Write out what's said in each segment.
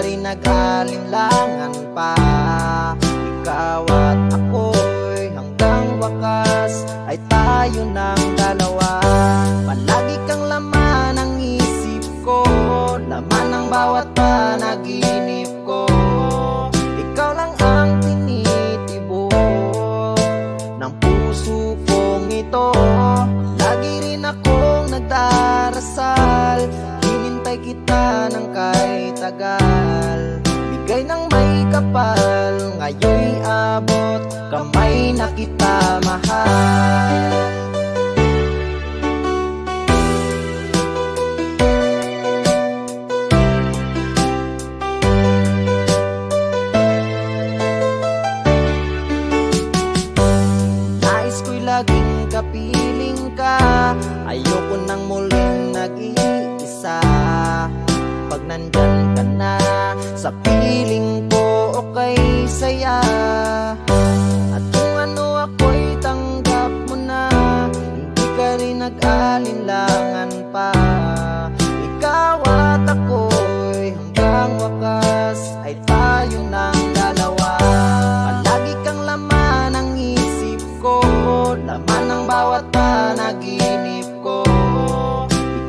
ka rin nag-alinlangan pa. Ikaw at ako'y hanggang wakas ay tayo ng dalawa. Palagi kang laman ng isip ko, laman ng bawat panaginip ko. Ikaw lang ang tinitibok ng puso kong ito. Lagi rin akong nagdarasal, hinintay kita ng kahit tagal. Bigay ng may kapal, ngayon'y abot kamay na kita mahal. Nais ko'y laging kapiling ka, ayoko nang muling nag-iisa. Pag nandyan ka na sa piling ko, okay saya. At kung ano ako'y tanggap mo na, hindi ka rin nag-alinlangan pa. Ikaw at ako'y hanggang wakas ay tayo ng dalawa. Palagi kang laman ng isip ko, laman ng bawat panaginip ko.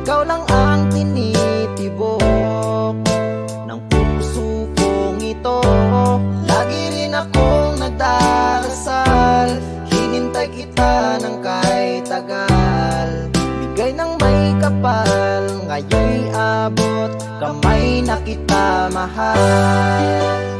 Ikaw lang ang tinitibok ng puso kong ito. Lagi rin akong nagdarasal, hinintay kita ng kahit tagal. Bigay ng may kapal, ngayon'y abot kamay na kita mahal.